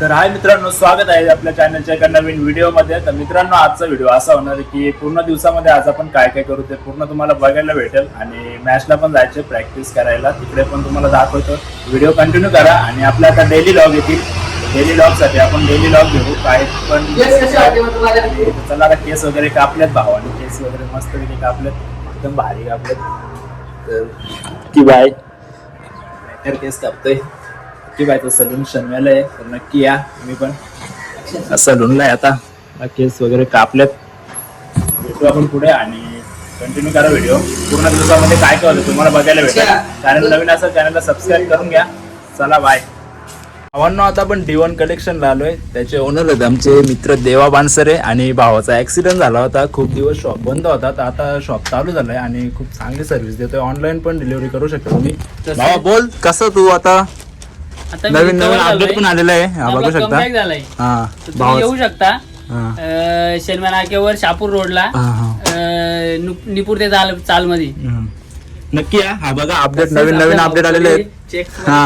तर हाय मित्रांनो, स्वागत आहे आपल्या चॅनलच्या एका नवीन व्हिडिओमध्ये. तर मित्रांनो, आजचा व्हिडिओ असा होणार आहे की पूर्ण दिवसामध्ये आज आपण काय काय करू ते पूर्ण तुम्हाला बघायला भेटेल. आणि मॅचला पण जायचे, प्रॅक्टिस करायला, तिकडे पण तुम्हाला दाखवतो. व्हिडिओ कंटिन्यू करा. आणि आपल्या आता डेली लॉग येतील. डेली लॉगसाठी आपण डेली लॉग घेऊ. काय पण चला, आता केस वगैरे कापलेत भावाने, केस वगैरे मस्त पैकी कापलेत, एकदम भारी कापलेत. तर की बाय तर केस कापतोय की बायचं सलून शनिवाला आहे, तर नक्की या. मी पण सलूनला आहे आता. केस वगैरे कापलेत. भेटू आपण पुढे आणि कंटिन्यू करा व्हिडिओ. पूर्ण दिवसामध्ये काय काय होतं तुम्हाला बघायला भेटेल. चॅनल नवीन असेल चॅनलला सबस्क्राईब करून घ्या. चला बाय. भावांनो, आता आपण D1 कलेक्शनला आलोय. त्याचे ओनर आहेत आमचे मित्र देवा बानसरे. आणि भावाचा ऍक्सिडेंट झाला होता, खूप दिवस शॉप बंद होता, तर आता शॉप चालू झालाय आणि खूप चांगली सर्व्हिस देतोय. ऑनलाईन पण डिलिव्हरी करू शकता तुम्ही. भावा बोल, कसं तू आता नवीन अपडेट पण आलेलं आहे, हा बघू शकता. हा, तुम्ही येऊ शकता शनिवार नाक्यावर शापूर रोडला निपूर ते चाल मध्ये नक्की या. हा बघा, अपडेट नवीन अपडेट आलेले आहेत.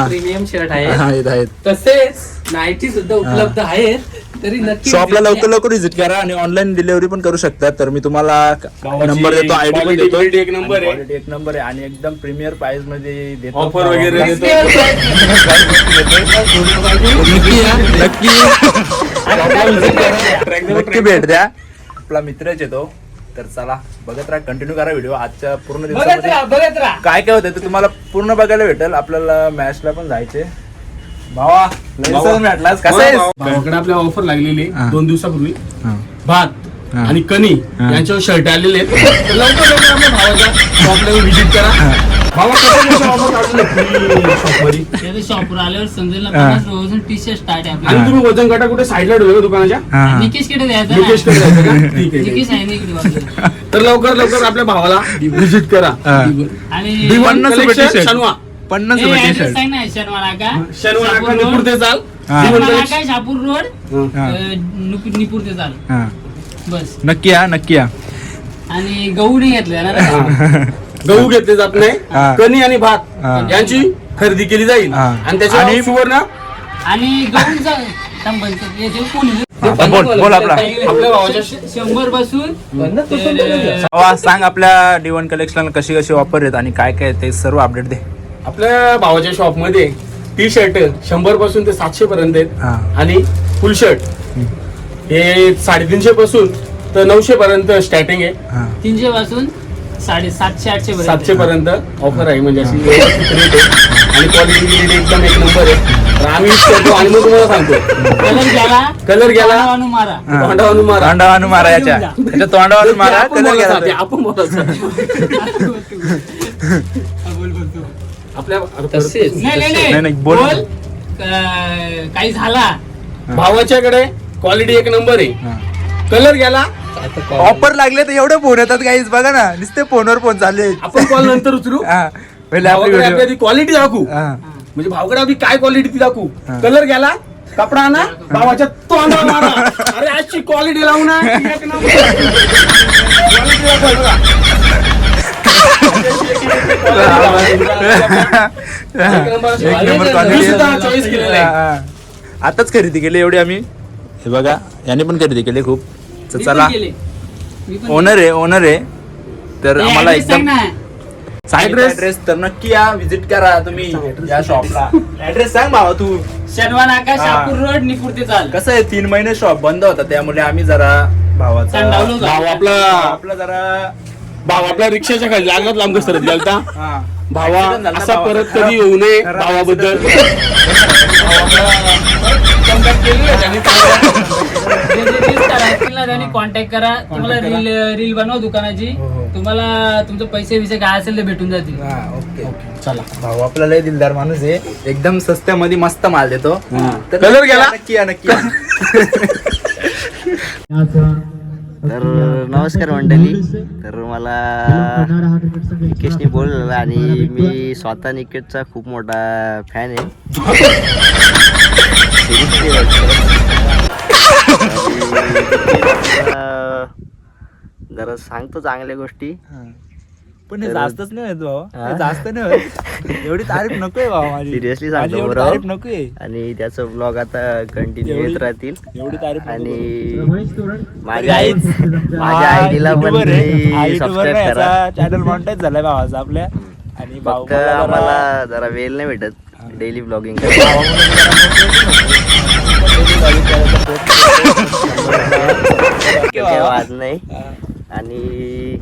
प्रीमियम शर्ट आहेत, तसेच नाईटी सुद्धा उपलब्ध आहेत. तरी नक्की शॉपला लवकर व्हिजिट करा आणि ऑनलाईन डिलिव्हरी पण करू शकता. तर मी तुम्हाला नंबर देतो, आयडी पण देतो. एक नंबर आहे आणि एकदम प्रीमियर प्राइस मध्ये देतो, ऑफर वगैरे देतो. नक्की भेट द्या. आपला मित्रच येतो. तर चला, बघत राहा, कंटिन्यू करा व्हिडिओ. आजच्या पूर्ण दिवसामध्ये काय काय होतं ते तुम्हाला पूर्ण बघायला भेटेल. आपल्याला मॅचला पण जायचे. भावा भेटलास, कसं आहे? भावाकडे आपल्या ऑफर लागलेली 2 दिवसापूर्वी भात आणि कणी यांच्यावर शर्ट आलेले आहेत. तर लवकर आपल्या भावाच्या शॉपला व्हिजिट करा. शॉपवर आल्यावर समजेल ना 50 टी शर्ट स्टार्ट आहे आणि तुम्ही वजन काटा कुठे साईडला ठेवलं दुकानाच्या? निकेश कडे द्यायचं. निकेश कडे जायचं का? ठीक आहे. निकेश आहे ना इकडे बाजूला. तर लवकर आपल्या भावाला व्हिजिट करा. आणि D1 collection शनवा 50 ऍड्रेस आहे ना शनिवार नाका निपूर ते चाल. शापूर रोड निपूर ते चाल. बस नक्की या, नक्की या. आणि गहू नाही घेतलं ना, गहू घेतले जात नाही. कणी आणि भात यांची खरेदी केली जाईल. आणि त्याच्या सुवर्ण आणि गहूचा बोल आपला. आपल्या भावाच्या 100 पासून सांग आपल्या D1 कलेक्शन कशी ऑफर आहेत आणि काय काय ते सर्व अपडेट दे. आपल्या भावाच्या शॉप मध्ये टी शर्ट 100 पासून ते 700 पर्यंत आहेत. आणि फुल शर्ट हे 350 पासून तर 900 पर्यंत स्टार्टिंग आहे. 300 पासून 750-800 700 पर्यंत ऑफर आहे. म्हणजे अशी व्यवस्थित रेट आहे आणि क्वालिटी एकदम एक नंबर आहे. तर आम्ही यूज करतो आणि मग तुम्हाला सांगतो. कलर गेला तोंडावानू मारा याच्या तोंडावानू मारा. कलर गेला आपण आपल्या नाही बोल. काही झाला भावाच्याकडे क्वालिटी एक नंबर आहे. कलर गेला, ऑफर लागले तर एवढे फोन येतात काहीच. बघा ना, नुसते फोनवर फोन चालले. आपण कॉल नंतर उचलू. पहिले आपली क्वालिटी दाखवू. म्हणजे भावकडे आम्ही काय क्वालिटी ती दाखवू. कलर गेला, कपडा आणा, भावाच्या तोंडावर मारा. अरे अशी क्वालिटी लावू ना, एक नंबर. आताच खरेदी केली एवढी आम्ही. हे बघा, याने पण खरेदी केली खूप. चला, ओनर आहे. तर आम्हाला एकदम ऍड्रेस तर नक्की या, विजिट करा तुम्ही या शॉपला. ऍड्रेस सांग भावा तू. शनिवार नाका शापूर रोड निपूर ते चाल. कसं आहे, 3 महिने शॉप बंद होता, त्यामुळे आम्ही जरा भावाचा भाव आपल्या रिक्षाच्या खाली लागत लांब सरत गेलता. भावा असा परत कधी येऊ नये. भावाबद्दल त्यांनी कॉन्टॅक्ट करा. तुम्हाला रील बनवा दुकानाची. तुम्हाला तुमचे पैसे काय असेल ते भेटून जातील. ओके. चला, भाऊ आपला लय दिलदार माणूस आहे. एकदम स्वस्त्यामध्ये मस्त माल देतो. कलर गेला, नक्की. तर नमस्कार मंडळी. तर मला निकेशने बोलवलं आणि मी स्वतः निकेशचा खूप मोठा फॅन आहे. जरा सांगतो चांगल्या गोष्टी. पण हे जास्तच नाही होत भाऊ, हे जास्त नाही होत. एवढी तारीफ नकोय भाऊ माझी. सिरियसली माझी सांगतो एवढी बरं. तारीफ नकोय. आणि त्याचं ब्लॉग आता कंटिन्यू येत राहतील. एवढी तारीफ आणि माझ्या आयडीला पण सबस्क्राईब करा. चॅनल मॉनिटाईज झालाय भावाचा आपल्या. आणि भाऊ फक्त आम्हाला जरा वेळ नाही भेटत डेली ब्लॉगिंग आज नाही. आणि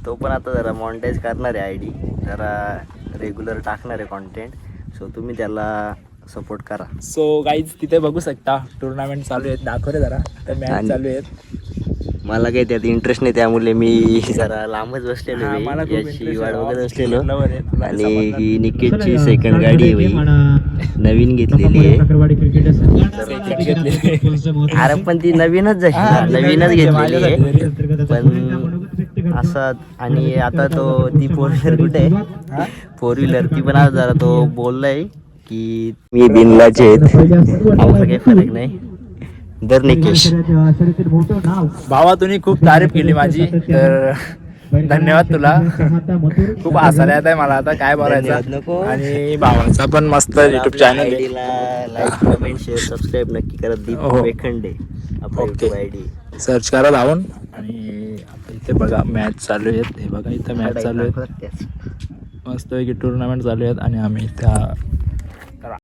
तो पण आता जरा मॉनिटाईज करणार आहे आयडी, जरा रेग्युलर टाकणार आहे कॉन्टेंट. सो तुम्ही त्याला सपोर्ट करा. सो गाईज तिथे बघू शकता टुर्नामेंट चालू आहेत. दाखवले जरा तर मॅच चालू आहेत. मला काही त्यात इंटरेस्ट नाही, त्यामुळे मी जरा लांबच बसलेलो हा, मला आहे. खूप याची interest वाट आहे. बघत बसलेलो. लवर आहे. तुला आणि समजणार. ही निकेतची सेकंड गाडी आहे बाई, नवीन घेतलेली आहे. अरे पण ती नवीनच झाली ना, नवीनच घेतलेली आहे. पण असं आणि आता तो ती फोर व्हीलर कुठे आहे, फोर व्हीलर ती पण आज जरा तो बोललाय की मी बिनलाचे आहेत, आमचा काही फरक नाही. दर निकेश भावा तुम्ही खूप तारीफ केली माझी, तर धन्यवाद तुला. खूप हसायला येत आहे मला आता काय बोलायचं. नको. आणि भावाचा पण मस्त युट्यूब चॅनल आहे. आयडीला लाईक कमेंट शेअर सबस्क्राईब नक्की करा. दीप हो. वेखंडे आपला ओके. YouTube ID. सर्च करा लावून. आणि आता इथे बघा मॅच चालू आहेत. हे बघा इथं मॅच चालू आहेत. मस्त पैकी टुर्नामेंट चालू आहेत. आणि आम्ही त्या